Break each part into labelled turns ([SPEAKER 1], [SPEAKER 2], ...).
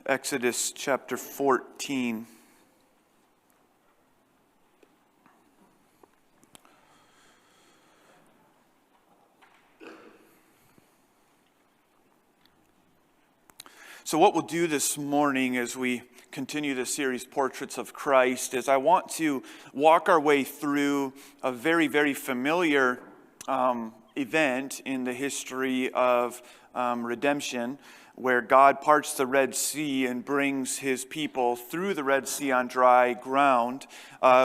[SPEAKER 1] Exodus chapter 14. So what we'll do this morning as we continue the series, Portraits of Christ, is I want to walk our way through a very, very familiar event in the history of redemption, where God parts the Red Sea and brings his people through the Red Sea on dry ground.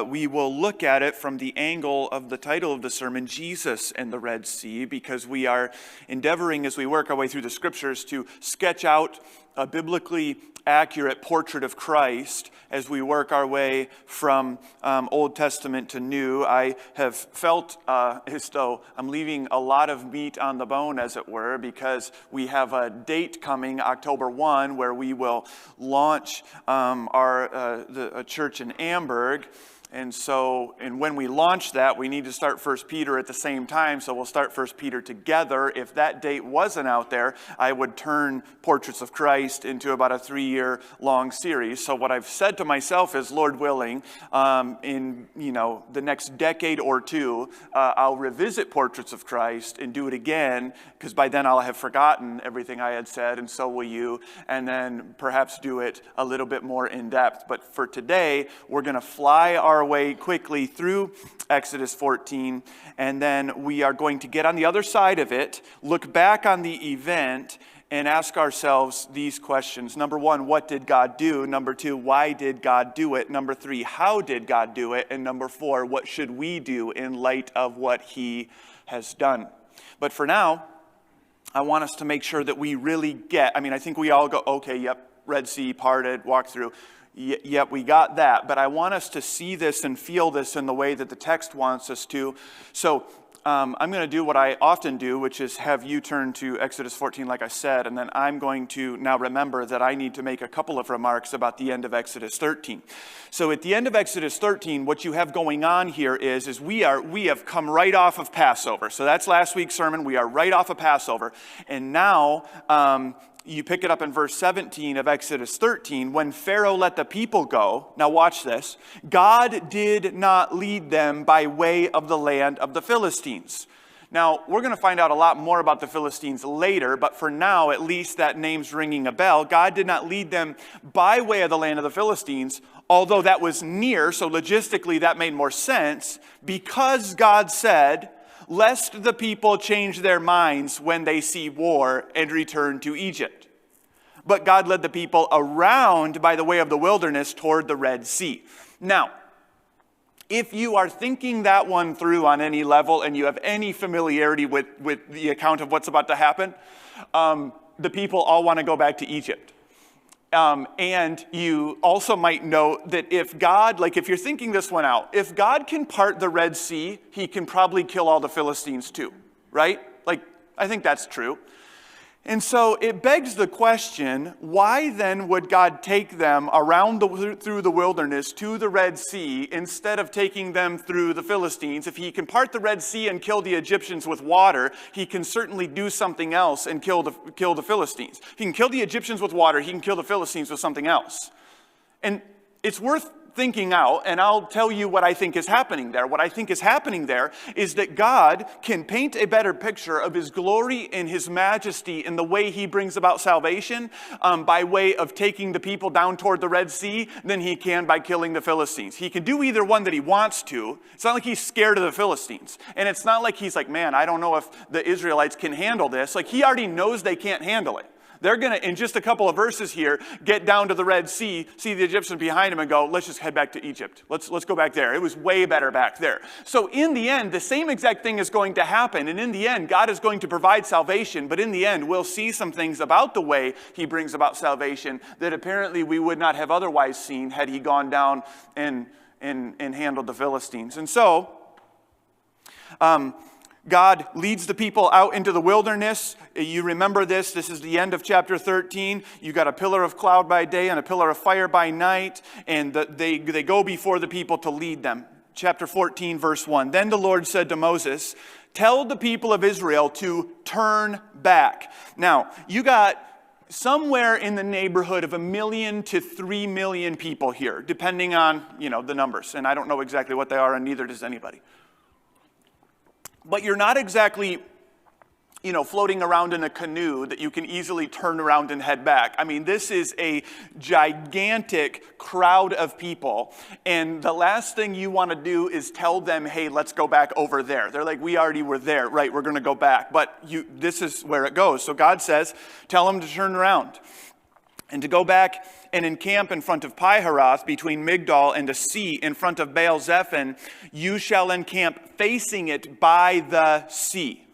[SPEAKER 1] We will look at it from the angle of the title of the sermon, Jesus and the Red Sea, because we are endeavoring as we work our way through the scriptures to sketch out a biblically accurate portrait of Christ as we work our way from Old Testament to New. I have felt as though I'm leaving a lot of meat on the bone, as it were, because we have a date coming, October 1, where we will launch a church in Amberg. And when we launch that, we need to start 1 Peter at the same time, so we'll start 1 Peter together. If that date wasn't out there, I would turn Portraits of Christ into about a 3-year long series. So what I've said to myself is, Lord willing, in the next decade or two, I'll revisit Portraits of Christ and do it again, because by then I'll have forgotten everything I had said, and so will you, and then perhaps do it a little bit more in depth. But for today, we're going to fly our way quickly through Exodus 14, and then we are going to get on the other side of it, look back on the event, and ask ourselves these questions. Number 1, what did God do? Number 2, why did God do it? Number 3, how did God do it? And number 4, what should we do in light of what he has done? But for now, I want us to make sure that we really get, I think we all go, okay, yep, Red Sea parted, walk through. Yep, we got that. But I want us to see this and feel this in the way that the text wants us to. So I'm going to do what I often do, which is have you turn to Exodus 14, like I said, and then I'm going to now remember that I need to make a couple of remarks about the end of Exodus 13. So at the end of Exodus 13, what you have going on here is we have come right off of Passover. So that's last week's sermon. We are right off of Passover. And now you pick it up in verse 17 of Exodus 13. When Pharaoh let the people go, now watch this, God did not lead them by way of the land of the Philistines. Now, we're going to find out a lot more about the Philistines later, but for now, at least that name's ringing a bell. God did not lead them by way of the land of the Philistines, although that was near, so logistically that made more sense, because God said, lest the people change their minds when they see war and return to Egypt. But God led the people around by the way of the wilderness toward the Red Sea. Now, if you are thinking that one through on any level and you have any familiarity with the account of what's about to happen, the people all want to go back to Egypt. And you also might know that if you're thinking this one out, if God can part the Red Sea, he can probably kill all the Philistines too, right? I think that's true. And so it begs the question, why then would God take them through the wilderness to the Red Sea instead of taking them through the Philistines? If he can part the Red Sea and kill the Egyptians with water, he can certainly do something else and kill the Philistines. He can kill the Egyptians with water, he can kill the Philistines with something else. And it's worth thinking out, and I'll tell you what I think is happening there. What I think is happening there is that God can paint a better picture of his glory and his majesty in the way he brings about salvation by way of taking the people down toward the Red Sea than he can by killing the Philistines. He can do either one that he wants to. It's not like he's scared of the Philistines. And it's not like he's like, man, I don't know if the Israelites can handle this. He already knows they can't handle it. They're going to, in just a couple of verses here, get down to the Red Sea, see the Egyptians behind them and go, let's just head back to Egypt. Let's go back there. It was way better back there. So in the end, the same exact thing is going to happen. And in the end, God is going to provide salvation. But in the end, we'll see some things about the way he brings about salvation that apparently we would not have otherwise seen had he gone down and handled the Philistines. And so, God leads the people out into the wilderness. You remember this. This is the end of chapter 13. You got a pillar of cloud by day and a pillar of fire by night. And they go before the people to lead them. Chapter 14, verse 1. Then the Lord said to Moses, tell the people of Israel to turn back. Now, you got somewhere in the neighborhood of 1 million to 3 million people here, depending on, the numbers. And I don't know exactly what they are, and neither does anybody. But you're not exactly, floating around in a canoe that you can easily turn around and head back. I mean, this is a gigantic crowd of people, and the last thing you want to do is tell them, hey, let's go back over there. They're like, we already were there, right, we're going to go back. But this is where it goes. So God says, tell them to turn around and to go back and encamp in front of Pi-haroth between Migdol and the sea in front of Baal-zephon. You shall encamp facing it by the sea.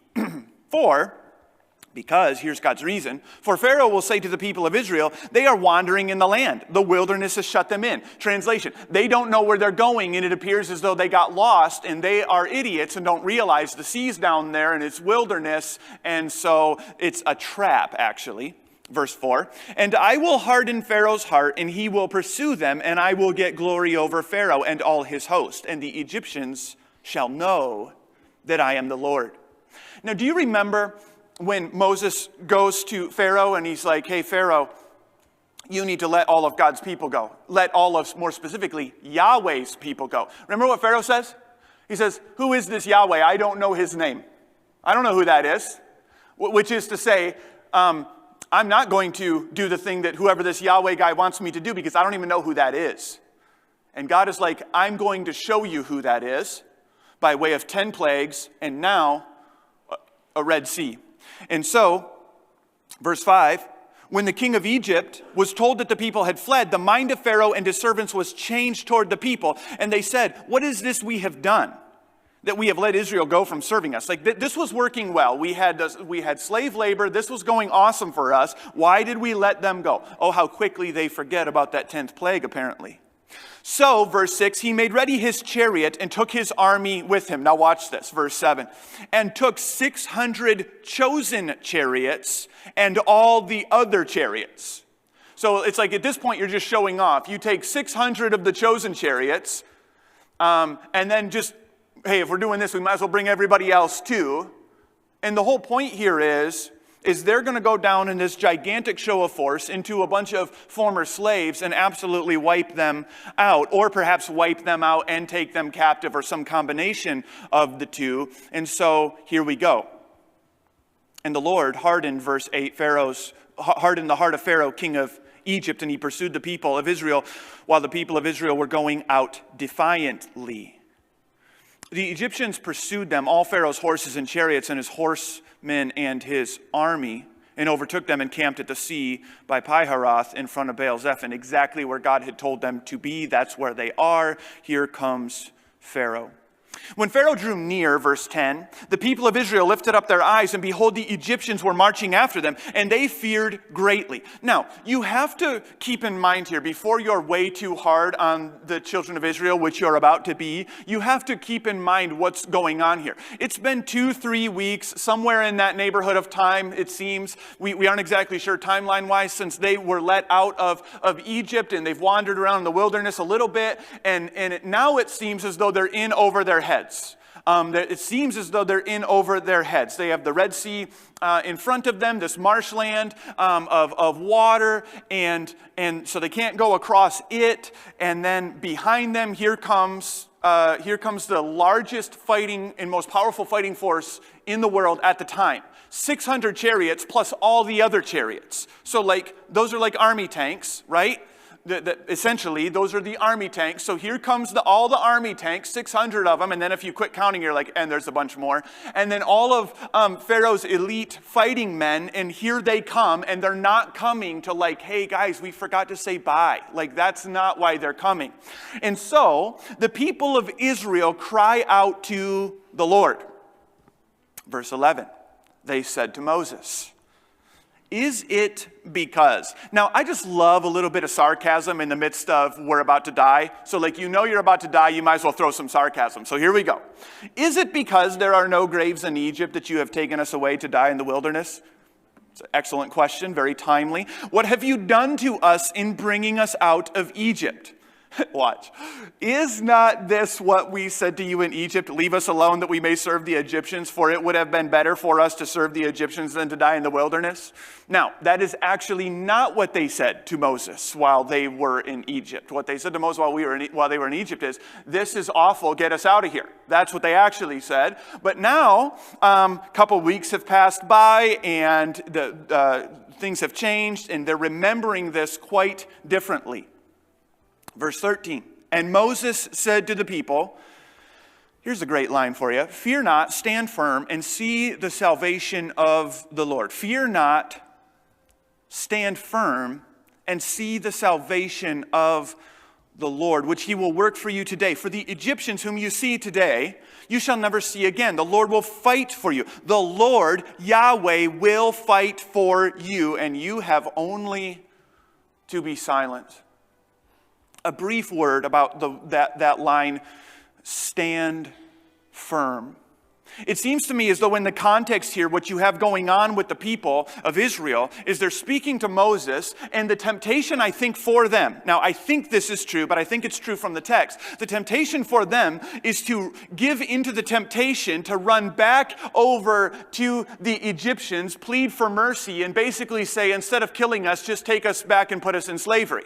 [SPEAKER 1] Because, here's God's reason, for Pharaoh will say to the people of Israel, they are wandering in the land. The wilderness has shut them in. Translation, they don't know where they're going, and it appears as though they got lost, and they are idiots and don't realize the sea's down there, and it's wilderness, and so it's a trap, actually. Verse 4, and I will harden Pharaoh's heart, and he will pursue them, and I will get glory over Pharaoh and all his host, and the Egyptians shall know that I am the Lord. Now, do you remember when Moses goes to Pharaoh and he's like, hey, Pharaoh, you need to let all of God's people go. Let all of, more specifically, Yahweh's people go. Remember what Pharaoh says? He says, who is this Yahweh? I don't know his name. I don't know who that is. Which is to say, I'm not going to do the thing that whoever this Yahweh guy wants me to do because I don't even know who that is. And God is like, I'm going to show you who that is by way of 10 plagues and now a Red Sea. And so, verse 5, when the king of Egypt was told that the people had fled, the mind of Pharaoh and his servants was changed toward the people. And they said, what is this we have done, that we have let Israel go from serving us? Like, this was working well. We had slave labor. This was going awesome for us. Why did we let them go? Oh, how quickly they forget about that 10th plague, apparently. So, verse 6, he made ready his chariot and took his army with him. Now watch this, verse 7. And took 600 chosen chariots and all the other chariots. So it's like at this point you're just showing off. You take 600 of the chosen chariots and then just, hey, if we're doing this, we might as well bring everybody else too. And the whole point here is they're going to go down in this gigantic show of force into a bunch of former slaves and absolutely wipe them out, or perhaps wipe them out and take them captive, or some combination of the two. And so here we go. And the Lord hardened, verse 8, hardened the heart of Pharaoh, king of Egypt, and he pursued the people of Israel while the people of Israel were going out defiantly. The Egyptians pursued them, all Pharaoh's horses and chariots and his horsemen and his army, and overtook them and camped at the sea by Pi-haroth in front of Baal-zephon, exactly where God had told them to be. That's where they are. Here comes Pharaoh. When Pharaoh drew near, verse 10, the people of Israel lifted up their eyes, and behold, the Egyptians were marching after them, and they feared greatly. Now, you have to keep in mind here, before you're way too hard on the children of Israel, which you're about to be, you have to keep in mind what's going on here. It's been 2-3 weeks, somewhere in that neighborhood of time, it seems. We aren't exactly sure timeline-wise, since they were let out of Egypt, and they've wandered around in the wilderness a little bit, and now it seems as though they're in over their heads. It seems as though they're in over their heads. They have the Red Sea in front of them, this marshland of water, and so they can't go across it. And then behind them, here comes the largest fighting and most powerful fighting force in the world at the time. 600 chariots plus all the other chariots. So those are like army tanks, right? Essentially, those are the army tanks. So here comes all the army tanks, 600 of them, and then if you quit counting, you're like, and there's a bunch more. And then all of Pharaoh's elite fighting men, and here they come, and they're not coming to hey guys, we forgot to say bye. That's not why they're coming. And so, the people of Israel cry out to the Lord. Verse 11, they said to Moses, is it because? Now, I just love a little bit of sarcasm in the midst of we're about to die. So you're about to die, you might as well throw some sarcasm. So here we go. Is it because there are no graves in Egypt that you have taken us away to die in the wilderness? It's an excellent question, very timely. What have you done to us in bringing us out of Egypt? Watch. Is not this what we said to you in Egypt? Leave us alone that we may serve the Egyptians, for it would have been better for us to serve the Egyptians than to die in the wilderness. Now, that is actually not what they said to Moses while they were in Egypt. What they said to Moses while they were in Egypt is, this is awful, get us out of here. That's what they actually said. But now, a couple weeks have passed by, and things have changed, and they're remembering this quite differently. Verse 13, and Moses said to the people, here's a great line for you, fear not, stand firm, and see the salvation of the Lord. Fear not, stand firm, and see the salvation of the Lord, which he will work for you today. For the Egyptians whom you see today, you shall never see again. The Lord will fight for you. The Lord, Yahweh, will fight for you, and you have only to be silent. A brief word about that line, stand firm. It seems to me as though in the context here, what you have going on with the people of Israel is they're speaking to Moses, and the temptation, I think, for them, now I think this is true, but I think it's true from the text, the temptation for them is to give into the temptation to run back over to the Egyptians, plead for mercy, and basically say, instead of killing us, just take us back and put us in slavery.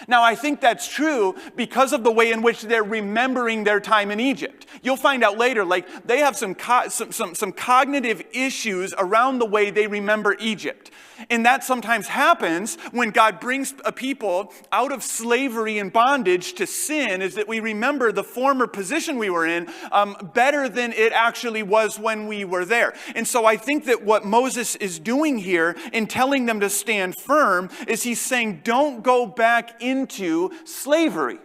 [SPEAKER 1] Now, I think that's true because of the way in which they're remembering their time in Egypt. You'll find out later, like, they have some cognitive issues around the way they remember Egypt. And that sometimes happens when God brings a people out of slavery and bondage to sin, is that we remember the former position we were in better than it actually was when we were there. And so I think that what Moses is doing here in telling them to stand firm is he's saying, don't go back into slavery.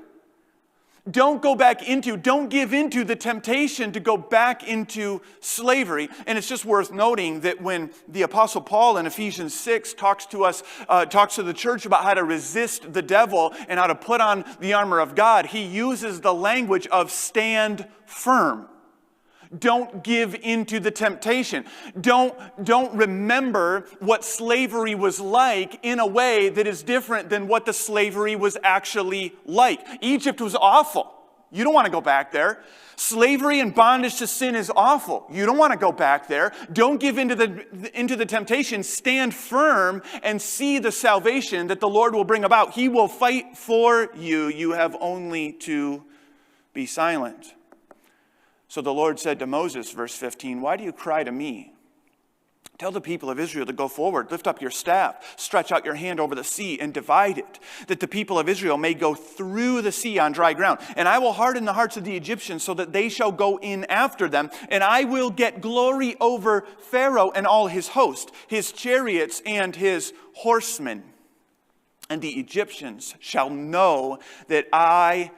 [SPEAKER 1] Don't give into the temptation to go back into slavery. And it's just worth noting that when the Apostle Paul in Ephesians 6 talks to the church about how to resist the devil and how to put on the armor of God, he uses the language of stand firm. Don't give into the temptation. Don't remember what slavery was like in a way that is different than what the slavery was actually like. Egypt was awful. You don't want to go back there. Slavery and bondage to sin is awful. You don't want to go back there. Don't give into the temptation. Stand firm and see the salvation that the Lord will bring about. He will fight for you. You have only to be silent. So the Lord said to Moses, verse 15, why do you cry to me? Tell the people of Israel to go forward, lift up your staff, stretch out your hand over the sea and divide it, that the people of Israel may go through the sea on dry ground. And I will harden the hearts of the Egyptians so that they shall go in after them. And I will get glory over Pharaoh and all his host, his chariots and his horsemen. And the Egyptians shall know that I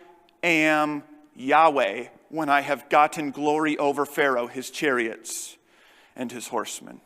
[SPEAKER 1] am Yahweh, when I have gotten glory over Pharaoh, his chariots, and his horsemen.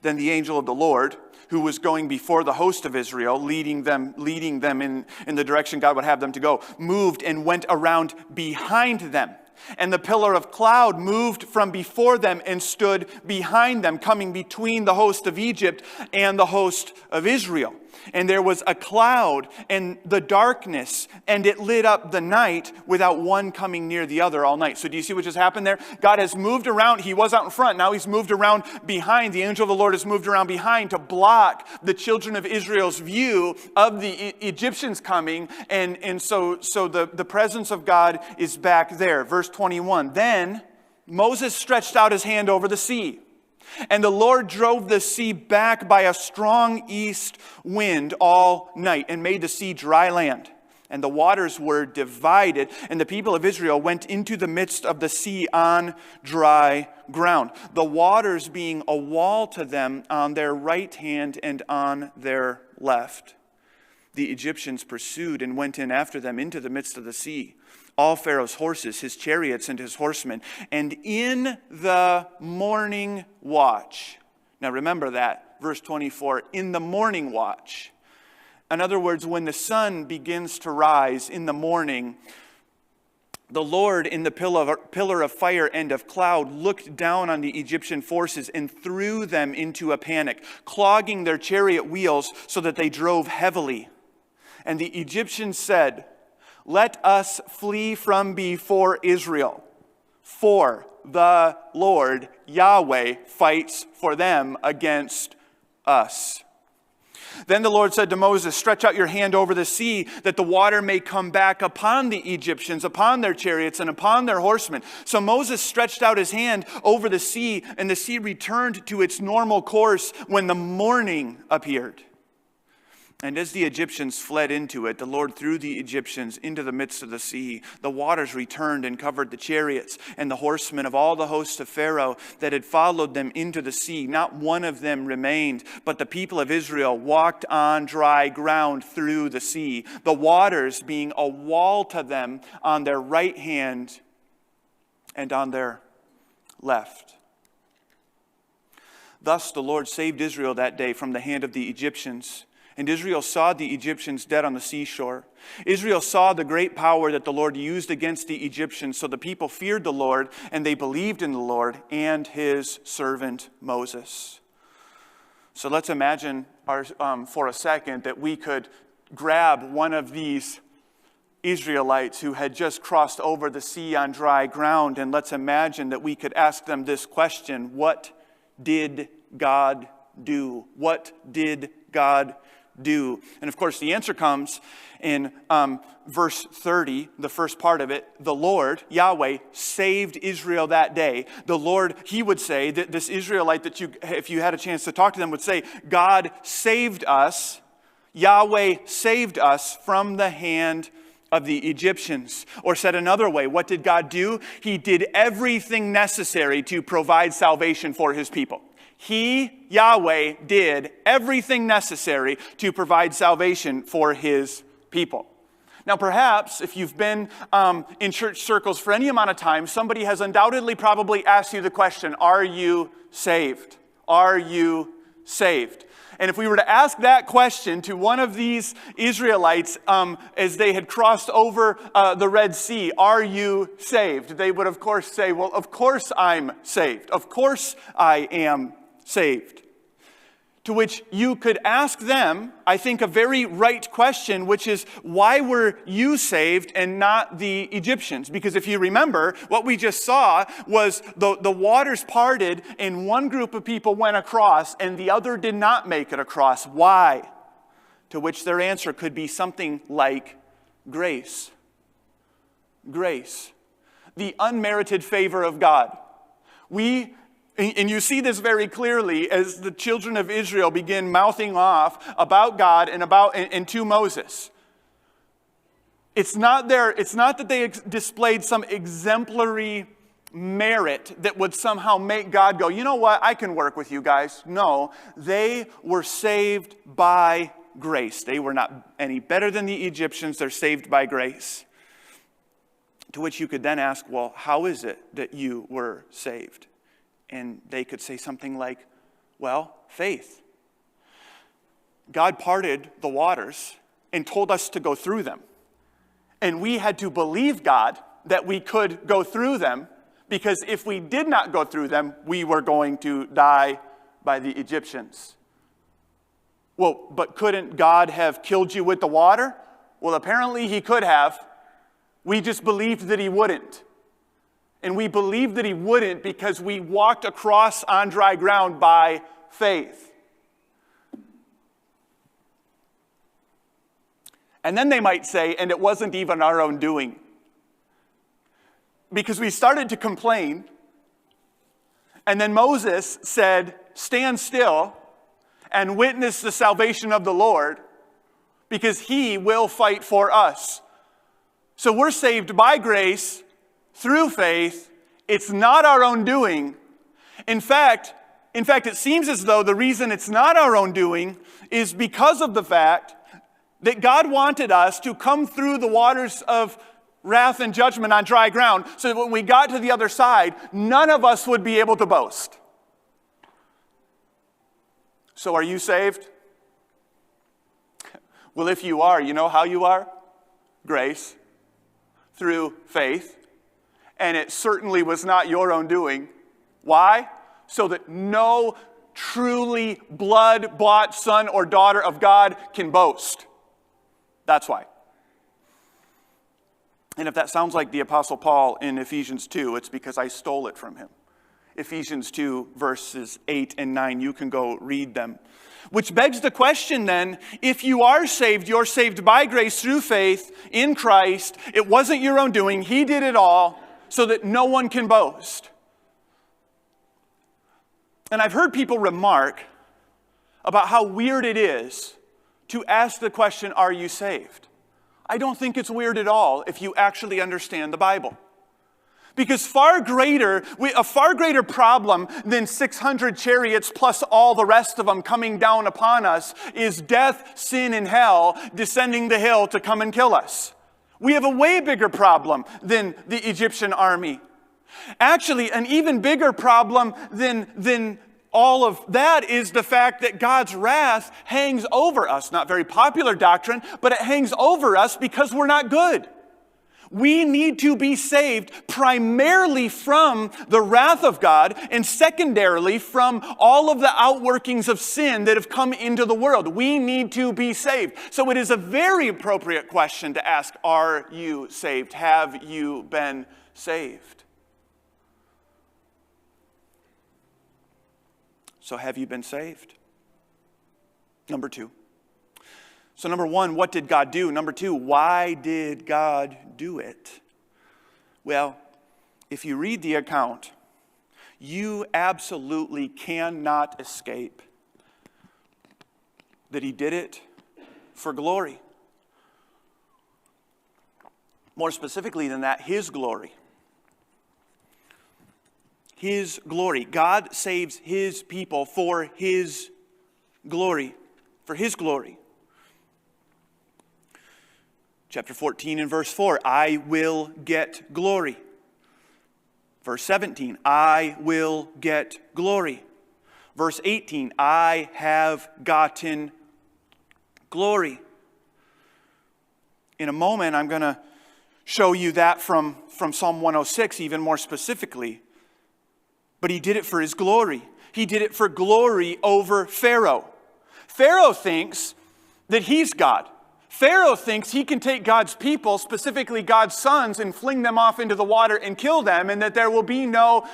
[SPEAKER 1] Then the angel of the Lord, who was going before the host of Israel, leading them in the direction God would have them to go, moved and went around behind them. And the pillar of cloud moved from before them and stood behind them, coming between the host of Egypt and the host of Israel. And there was a cloud and the darkness, and it lit up the night without one coming near the other all night. So do you see what just happened there? God has moved around. He was out in front. Now he's moved around behind. The angel of the Lord has moved around behind to block the children of Israel's view of the Egyptians coming. And so the presence of God is back there. Verse 21, then Moses stretched out his hand over the sea. And the Lord drove the sea back by a strong east wind all night and made the sea dry land. And the waters were divided, and the people of Israel went into the midst of the sea on dry ground, the waters being a wall to them on their right hand and on their left. The Egyptians pursued and went in after them into the midst of the sea, all Pharaoh's horses, his chariots, and his horsemen. And in the morning watch, now remember that, verse 24, in the morning watch. In other words, when the sun begins to rise in the morning, the Lord in the pillar of fire and of cloud looked down on the Egyptian forces and threw them into a panic, clogging their chariot wheels so that they drove heavily. And the Egyptians said, Let us flee from before Israel, for the Lord Yahweh fights for them against us. Then the Lord said to Moses, stretch out your hand over the sea, that the water may come back upon the Egyptians, upon their chariots, and upon their horsemen. So Moses stretched out his hand over the sea, and the sea returned to its normal course when the morning appeared. And as the Egyptians fled into it, the Lord threw the Egyptians into the midst of the sea. The waters returned and covered the chariots and the horsemen of all the hosts of Pharaoh that had followed them into the sea. Not one of them remained, but the people of Israel walked on dry ground through the sea, the waters being a wall to them on their right hand and on their left. Thus the Lord saved Israel that day from the hand of the Egyptians. And Israel saw the Egyptians dead on the seashore. Israel saw the great power that the Lord used against the Egyptians. So the people feared the Lord, and they believed in the Lord and his servant Moses. So let's imagine for a second that we could grab one of these Israelites who had just crossed over the sea on dry ground, and let's imagine that we could ask them this question: what did God do? What did God do? And of course the answer comes in verse 30, the first part of it. The Lord, Yahweh, saved Israel that day. The Lord, he would say, that this Israelite that if you had a chance to talk to them, would say, God saved us, Yahweh saved us from the hand of the Egyptians. Or said another way, what did God do? He did everything necessary to provide salvation for his people. He, Yahweh, did everything necessary to provide salvation for his people. Now, perhaps if you've been in church circles for any amount of time, somebody has undoubtedly probably asked you the question, are you saved? Are you saved? And if we were to ask that question to one of these Israelites as they had crossed over the Red Sea, are you saved? They would, of course, say, well, of course I'm saved. Of course I am saved. To which you could ask them, I think, a very right question, which is, why were you saved and not the Egyptians? Because if you remember, what we just saw was the waters parted and one group of people went across and the other did not make it across. Why? To which their answer could be something like grace. Grace. The unmerited favor of God. And you see this very clearly as the children of Israel begin mouthing off about God and to Moses. It's not that they displayed some exemplary merit that would somehow make God go, you know what, I can work with you guys. No, they were saved by grace. They were not any better than the Egyptians. They're saved by grace. To which you could then ask, well, how is it that you were saved? And they could say something like, well, faith. God parted the waters and told us to go through them. And we had to believe God that we could go through them, because if we did not go through them, we were going to die by the Egyptians. Well, but couldn't God have killed you with the water? Well, apparently he could have. We just believed that he wouldn't. And we believed that he wouldn't because we walked across on dry ground by faith. And then they might say, and it wasn't even our own doing. Because we started to complain, and then Moses said, stand still and witness the salvation of the Lord, because he will fight for us. So we're saved by grace, through faith. It's not our own doing. In fact, it seems as though the reason it's not our own doing is because of the fact that God wanted us to come through the waters of wrath and judgment on dry ground, so that when we got to the other side, none of us would be able to boast. So are you saved? Well, if you are, you know how you are? Grace, through faith. And it certainly was not your own doing. Why? So that no truly blood-bought son or daughter of God can boast. That's why. And if that sounds like the Apostle Paul in Ephesians 2, it's because I stole it from him. Ephesians 2, verses 8 and 9, you can go read them. Which begs the question then, if you are saved, you're saved by grace through faith in Christ. It wasn't your own doing. He did it all so that no one can boast. And I've heard people remark about how weird it is to ask the question, are you saved? I don't think it's weird at all if you actually understand the Bible. Because a far greater problem than 600 chariots plus all the rest of them coming down upon us is death, sin, and hell descending the hill to come and kill us. We have a way bigger problem than the Egyptian army. Actually, an even bigger problem than all of that is the fact that God's wrath hangs over us. Not very popular doctrine, but it hangs over us because we're not good. We need to be saved primarily from the wrath of God and secondarily from all of the outworkings of sin that have come into the world. We need to be saved. So it is a very appropriate question to ask, are you saved? Have you been saved? So have you been saved? Number two. So number one, what did God do? Number two, why did God do it? Well, if you read the account, you absolutely cannot escape that he did it for glory. More specifically than that, his glory. His glory. God saves his people for his glory. For his glory. Chapter 14 and verse 4, I will get glory. Verse 17, I will get glory. Verse 18, I have gotten glory. In a moment, I'm going to show you that from Psalm 106, even more specifically. But he did it for his glory. He did it for glory over Pharaoh. Pharaoh thinks that he's God. Pharaoh thinks he can take God's people, specifically God's sons, and fling them off into the water and kill them, and that there will be no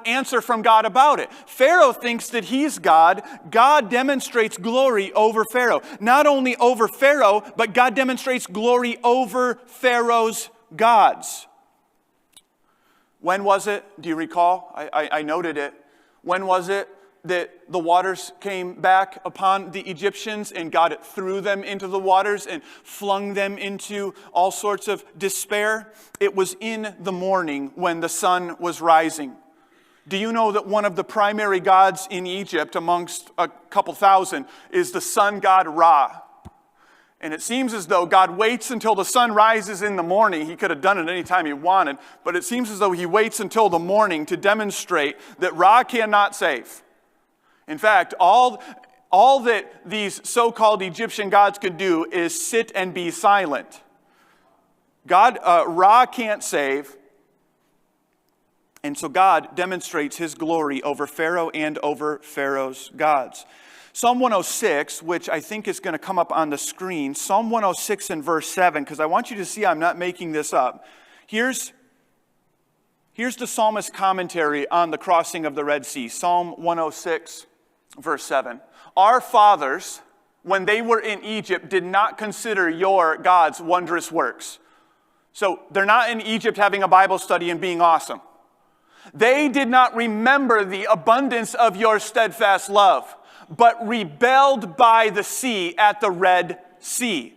[SPEAKER 1] answer from God about it. Pharaoh thinks that he's God. God demonstrates glory over Pharaoh. Not only over Pharaoh, but God demonstrates glory over Pharaoh's gods. When was it? Do you recall? I noted it. When was it that the waters came back upon the Egyptians and God threw them into the waters and flung them into all sorts of despair? It was in the morning when the sun was rising. Do you know that one of the primary gods in Egypt, amongst a couple thousand, is the sun god Ra? And it seems as though God waits until the sun rises in the morning. He could have done it any time he wanted, but it seems as though he waits until the morning to demonstrate that Ra cannot save. In fact, all that these so-called Egyptian gods could do is sit and be silent. Ra can't save. And so God demonstrates his glory over Pharaoh and over Pharaoh's gods. Psalm 106, which I think is going to come up on the screen, Psalm 106 and verse 7, because I want you to see I'm not making this up. Here's the psalmist's commentary on the crossing of the Red Sea. Psalm 106, verse 7. Our fathers, when they were in Egypt, did not consider your God's wondrous works. So they're not in Egypt having a Bible study and being awesome. They did not remember the abundance of your steadfast love, but rebelled by the sea at the Red Sea.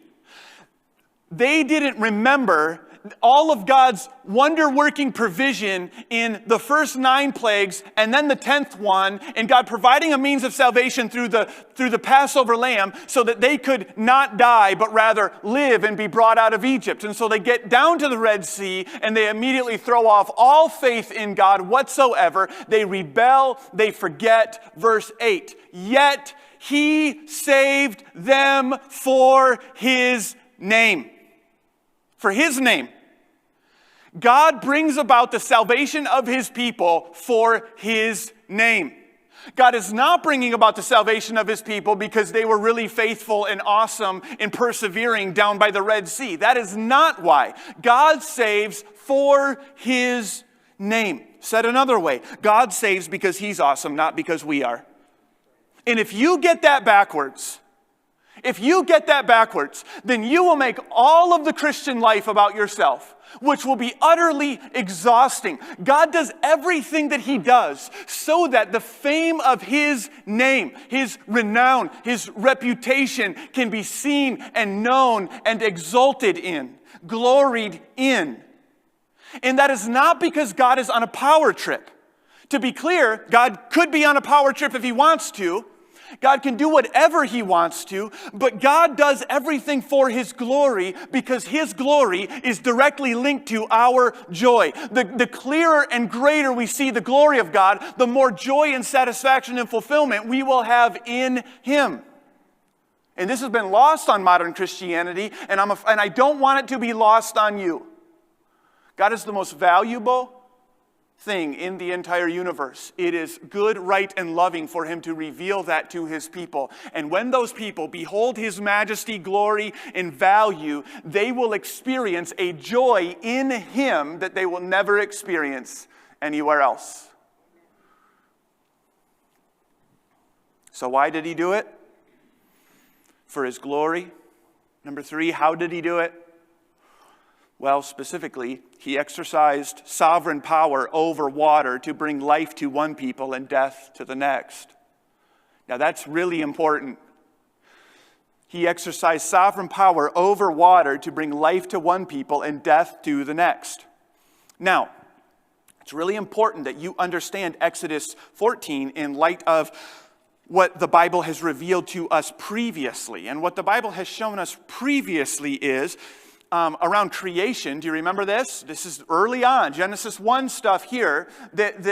[SPEAKER 1] They didn't remember all of God's wonder-working provision in the first 9 plagues and then the 10th one, and God providing a means of salvation through the Passover lamb so that they could not die but rather live and be brought out of Egypt. And so they get down to the Red Sea and they immediately throw off all faith in God whatsoever. They rebel, they forget. Verse 8, yet he saved them for his name. For his name. God brings about the salvation of his people for his name. God is not bringing about the salvation of his people because they were really faithful and awesome in persevering down by the Red Sea. That is not why. God saves for his name. Said another way, God saves because he's awesome, not because we are. And if you get that backwards, then you will make all of the Christian life about yourself, which will be utterly exhausting. God does everything that he does so that the fame of his name, his renown, his reputation can be seen and known and exalted in, gloried in. And that is not because God is on a power trip. To be clear, God could be on a power trip if he wants to. God can do whatever he wants to, but God does everything for his glory because his glory is directly linked to our joy. The clearer and greater we see the glory of God, the more joy and satisfaction and fulfillment we will have in him. And this has been lost on modern Christianity, and I don't want it to be lost on you. God is the most valuable thing in the entire universe. It is good, right, and loving for him to reveal that to his people. And when those people behold his majesty, glory, and value, they will experience a joy in him that they will never experience anywhere else. So why did he do it? For his glory. Number 3, how did he do it? Well, specifically, he exercised sovereign power over water to bring life to one people and death to the next. Now, that's really important. He exercised sovereign power over water to bring life to one people and death to the next. Now, it's really important that you understand Exodus 14 in light of what the Bible has revealed to us previously. And what the Bible has shown us previously is around creation. Do you remember this? This is early on, Genesis 1 stuff here, that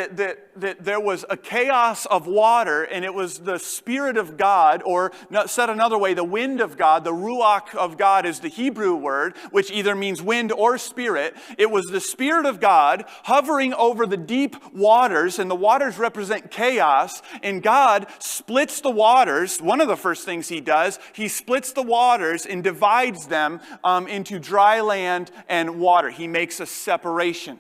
[SPEAKER 1] there was a chaos of water, and it was the Spirit of God, or said another way, the wind of God. The Ruach of God is the Hebrew word, which either means wind or spirit. It was the Spirit of God hovering over the deep waters, and the waters represent chaos, and God splits the waters. One of the first things he does, he splits the waters and divides them into dry land and water. He makes a separation.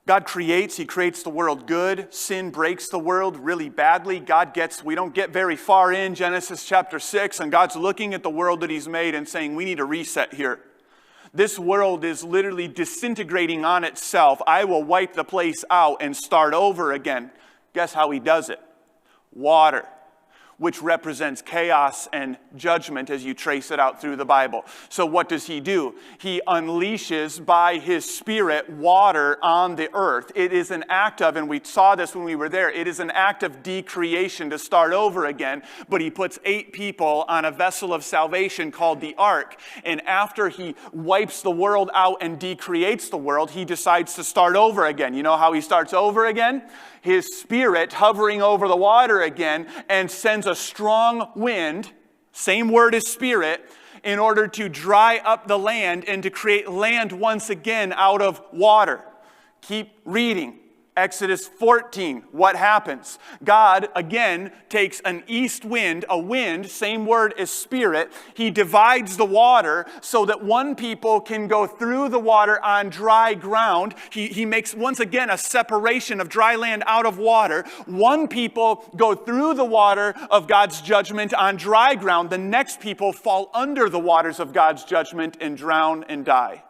[SPEAKER 1] God creates, he creates the world good. Sin breaks the world really badly. We don't get very far in Genesis chapter 6, and God's looking at the world that he's made and saying, we need a reset here. This world is literally disintegrating on itself. I will wipe the place out and start over again. Guess how he does it? Water, which represents chaos and judgment as you trace it out through the Bible. So what does he do? He unleashes by his Spirit water on the earth. It is an act of, and we saw this when we were there, it is an act of decreation to start over again. But he puts 8 people on a vessel of salvation called the ark. And after he wipes the world out and decreates the world, he decides to start over again. You know how he starts over again? His Spirit hovering over the water again and sends a strong wind, same word as Spirit, in order to dry up the land and to create land once again out of water. Keep reading. Exodus 14, what happens? God, again, takes an east wind, a wind, same word as Spirit. He divides the water so that one people can go through the water on dry ground. He makes, once again, a separation of dry land out of water. One people go through the water of God's judgment on dry ground. The next people fall under the waters of God's judgment and drown and die.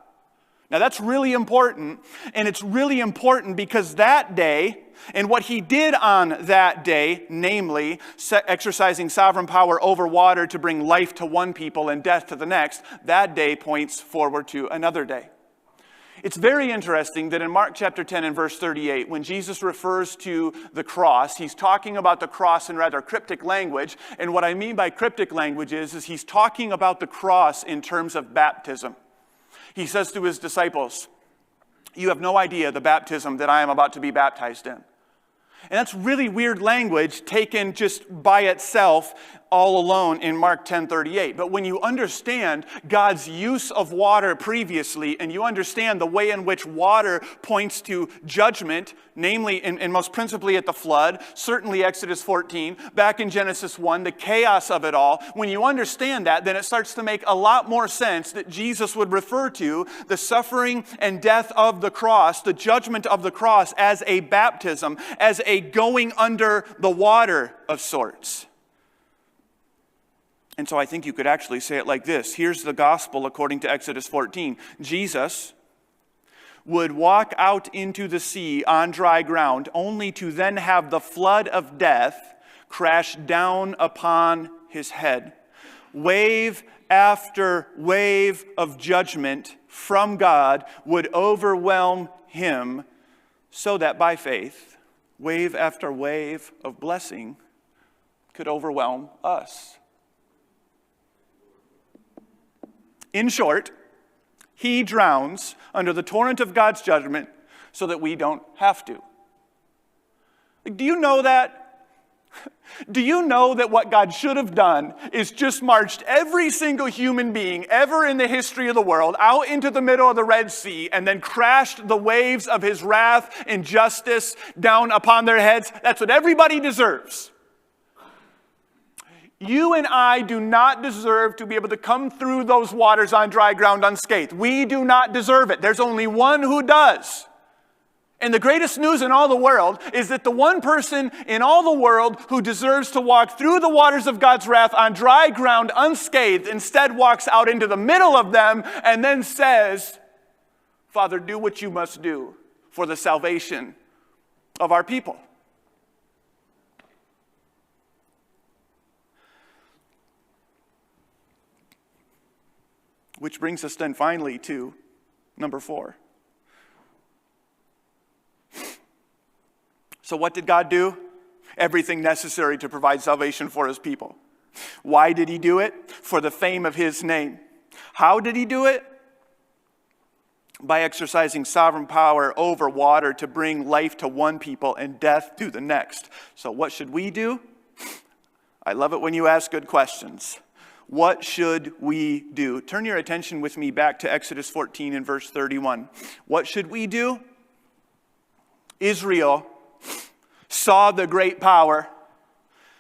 [SPEAKER 1] Now that's really important, and it's really important because that day, and what he did on that day, namely exercising sovereign power over water to bring life to one people and death to the next, that day points forward to another day. It's very interesting that in Mark chapter 10 and verse 38, when Jesus refers to the cross, he's talking about the cross in rather cryptic language, and what I mean by cryptic language is he's talking about the cross in terms of baptism. He says to his disciples, you have no idea the baptism that I am about to be baptized in. And that's really weird language taken just by itself all alone in Mark 10:38. But when you understand God's use of water previously, and you understand the way in which water points to judgment, namely and most principally at the flood, certainly Exodus 14, back in Genesis 1, the chaos of it all, when you understand that, then it starts to make a lot more sense that Jesus would refer to the suffering and death of the cross, the judgment of the cross, as a baptism, as a going under the water of sorts. And so I think you could actually say it like this. Here's the gospel according to Exodus 14. Jesus would walk out into the sea on dry ground, only to then have the flood of death crash down upon his head. Wave after wave of judgment from God would overwhelm him, so that by faith, wave after wave of blessing could overwhelm us. In short, he drowns under the torrent of God's judgment so that we don't have to. Do you know that? Do you know that what God should have done is just marched every single human being ever in the history of the world out into the middle of the Red Sea and then crashed the waves of his wrath and justice down upon their heads? That's what everybody deserves. You and I do not deserve to be able to come through those waters on dry ground unscathed. We do not deserve it. There's only one who does. And the greatest news in all the world is that the one person in all the world who deserves to walk through the waters of God's wrath on dry ground unscathed instead walks out into the middle of them and then says, Father, do what you must do for the salvation of our people. Which brings us then finally to number 4. So what did God do? Everything necessary to provide salvation for his people. Why did he do it? For the fame of his name. How did he do it? By exercising sovereign power over water to bring life to one people and death to the next. So what should we do? I love it when you ask good questions. What should we do? Turn your attention with me back to Exodus 14 and verse 31. What should we do? Israel saw the great power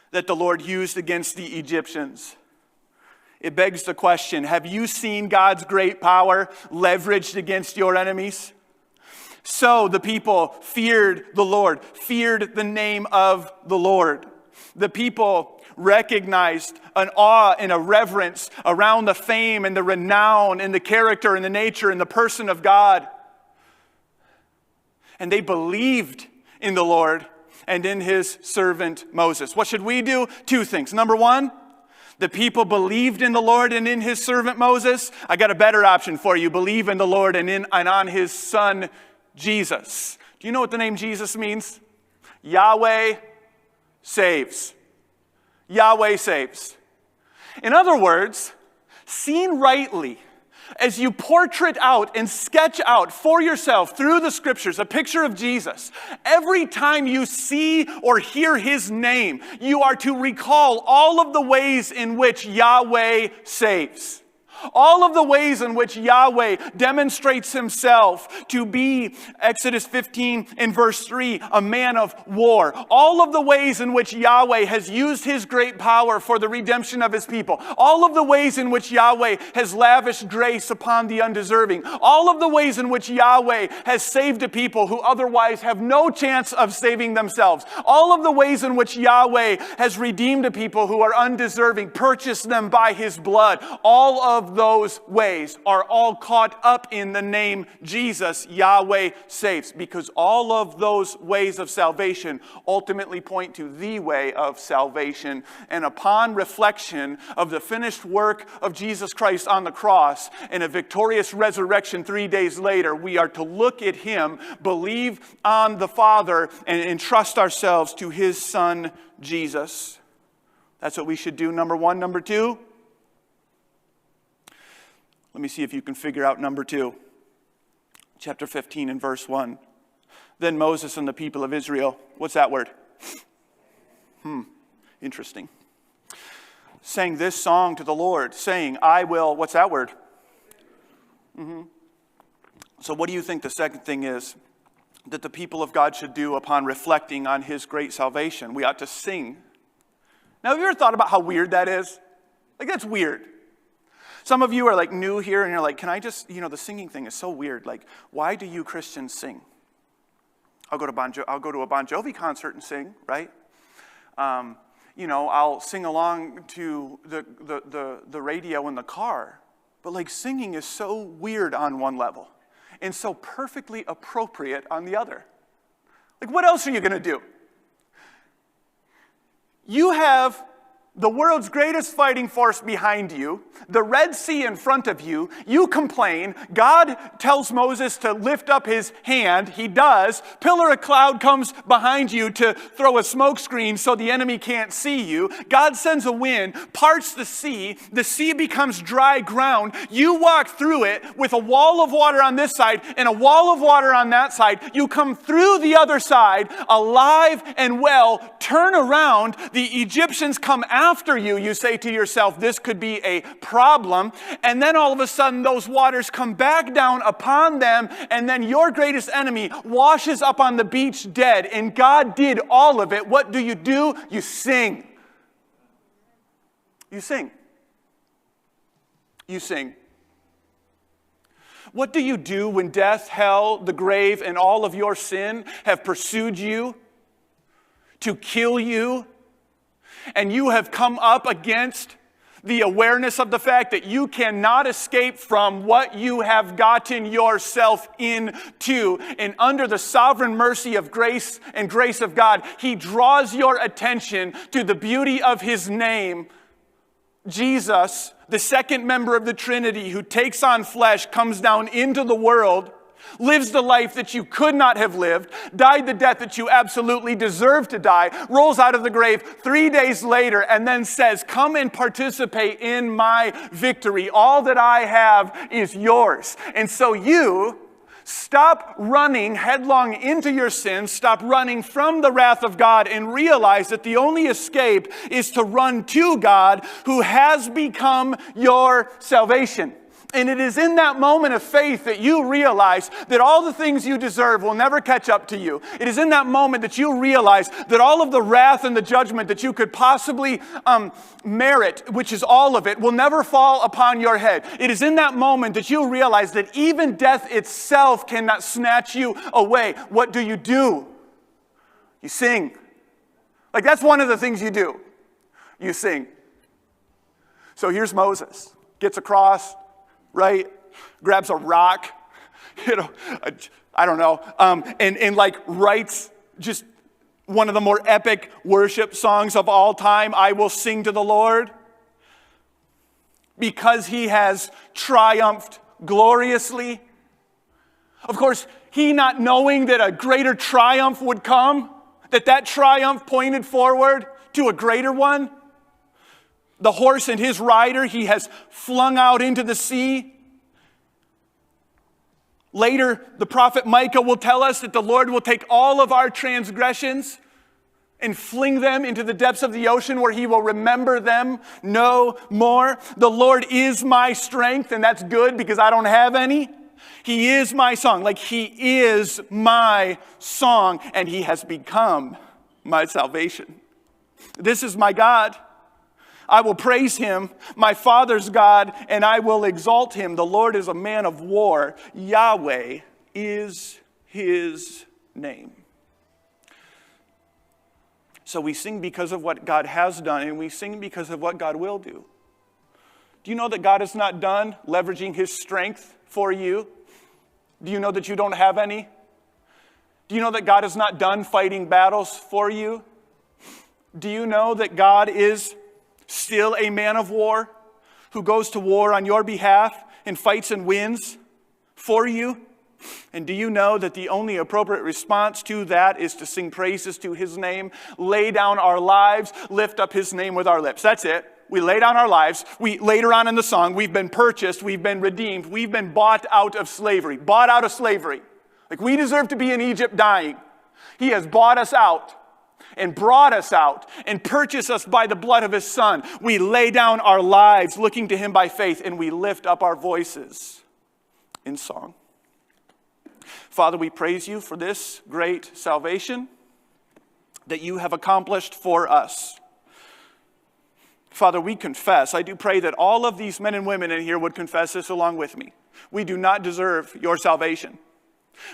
[SPEAKER 1] that the Lord used against the Egyptians. It begs the question, have you seen God's great power leveraged against your enemies? So the people feared the Lord, feared the name of the Lord. The people recognized an awe and a reverence around the fame and the renown and the character and the nature and the person of God. And they believed in the Lord and in his servant Moses. What should we do? 2 things. Number 1, the people believed in the Lord and in his servant Moses. I got a better option for you. Believe in the Lord and on his son Jesus. Do you know what the name Jesus means? Yahweh saves. Yahweh saves. In other words, seen rightly, as you portrait out and sketch out for yourself through the scriptures a picture of Jesus, every time you see or hear his name, you are to recall all of the ways in which Yahweh saves. All of the ways in which Yahweh demonstrates himself to be, Exodus 15 in verse 3, a man of war. All of the ways in which Yahweh has used his great power for the redemption of his people. All of the ways in which Yahweh has lavished grace upon the undeserving. All of the ways in which Yahweh has saved a people who otherwise have no chance of saving themselves. All of the ways in which Yahweh has redeemed a people who are undeserving, purchased them by his blood. All of those ways are all caught up in the name Jesus, Yahweh saves, because all of those ways of salvation ultimately point to the way of salvation. And upon reflection of the finished work of Jesus Christ on the cross and a victorious resurrection 3 days later, we are to look at him, believe on the Father, and entrust ourselves to his Son, Jesus. That's what we should do, number 1. Number 2, let me see if you can figure out number 2. Chapter 15 and verse 1. Then Moses and the people of Israel. What's that word? Interesting. sang this song to the Lord, saying, I will, what's that word? So what do you think the second thing is that the people of God should do upon reflecting on his great salvation? We ought to sing. Now, have you ever thought about how weird that is? Like, that's weird. Some of you are like new here and you're like, can I just, the singing thing is so weird. Like, why do you Christians sing? I'll go to a Bon Jovi concert and sing, right? I'll sing along to the radio in the car. But like, singing is so weird on one level and so perfectly appropriate on the other. Like, what else are you going to do? You have the world's greatest fighting force behind you, the Red Sea in front of you. You complain. God tells Moses to lift up his hand. He does. Pillar of cloud comes behind you to throw a smoke screen so the enemy can't see you. God sends a wind, parts the sea. The sea becomes dry ground. You walk through it with a wall of water on this side and a wall of water on that side. You come through the other side alive and well. Turn around. The Egyptians come after you. You say to yourself, this could be a problem. And then all of a sudden those waters come back down upon them, and then your greatest enemy washes up on the beach dead. And God did all of it. What do? You sing. You sing. You sing. What do you do when death, hell, the grave, and all of your sin have pursued you to kill you? And you have come up against the awareness of the fact that you cannot escape from what you have gotten yourself into. And under the sovereign mercy of grace and grace of God, he draws your attention to the beauty of his name. Jesus, the second member of the Trinity who takes on flesh, comes down into the world, lives the life that you could not have lived, died the death that you absolutely deserve to die, rolls out of the grave 3 days later, and then says, come and participate in my victory. All that I have is yours. And so you stop running headlong into your sins, stop running from the wrath of God, and realize that the only escape is to run to God, who has become your salvation. And it is in that moment of faith that you realize that all the things you deserve will never catch up to you. It is in that moment that you realize that all of the wrath and the judgment that you could possibly merit, which is all of it, will never fall upon your head. It is in that moment that you realize that even death itself cannot snatch you away. What do? You sing. Like, that's one of the things you do. You sing. So here's Moses. Gets across, right? Grabs a rock, I don't know, and like writes just one of the more epic worship songs of all time. I will sing to the Lord because he has triumphed gloriously. Of course, he not knowing that a greater triumph would come, that triumph pointed forward to a greater one. The horse and his rider he has flung out into the sea. Later, the prophet Micah will tell us that the Lord will take all of our transgressions and fling them into the depths of the ocean, where he will remember them no more. The Lord is my strength, and that's good because I don't have any. He is my song, like he is my song, and he has become my salvation. This is my God. I will praise him, my father's God, and I will exalt him. The Lord is a man of war. Yahweh is his name. So we sing because of what God has done, and we sing because of what God will do. Do you know that God is not done leveraging his strength for you? Do you know that you don't have any? Do you know that God is not done fighting battles for you? Do you know that God is still a man of war who goes to war on your behalf and fights and wins for you? And do you know that the only appropriate response to that is to sing praises to his name, lay down our lives, lift up his name with our lips? That's it. We lay down our lives. Later on in the song, we've been purchased, we've been redeemed, we've been bought out of slavery. Bought out of slavery. Like, we deserve to be in Egypt dying. He has bought us out. and brought us out and purchased us by the blood of his Son. We lay down our lives looking to him by faith, and we lift up our voices in song. Father, we praise you for this great salvation that you have accomplished for us. Father, we confess. I do pray that all of these men and women in here would confess this along with me. We do not deserve your salvation.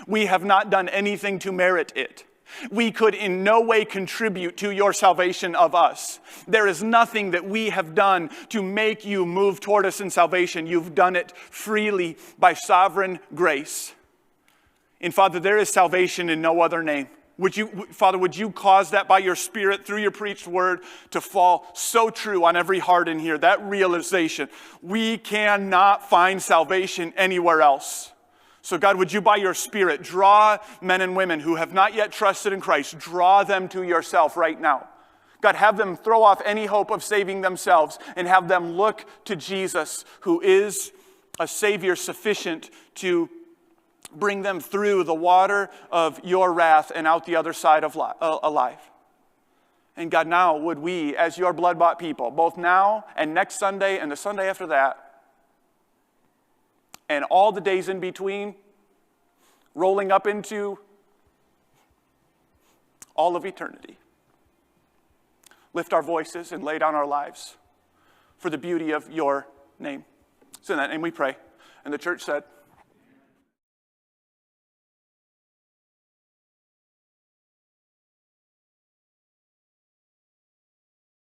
[SPEAKER 1] We have not done anything to merit it. We could in no way contribute to your salvation of us. There is nothing that we have done to make you move toward us in salvation. You've done it freely by sovereign grace. And Father, there is salvation in no other name. Father, would you cause that by your Spirit through your preached word to fall so true on every heart in here, that realization. We cannot find salvation anywhere else. So God, would you by your Spirit draw men and women who have not yet trusted in Christ, draw them to yourself right now. God, have them throw off any hope of saving themselves and have them look to Jesus, who is a Savior sufficient to bring them through the water of your wrath and out the other side of alive. And God, now would we, as your blood-bought people, both now and next Sunday and the Sunday after that, and all the days in between, rolling up into all of eternity, lift our voices and lay down our lives for the beauty of your name. It's in that name we pray. And the church said,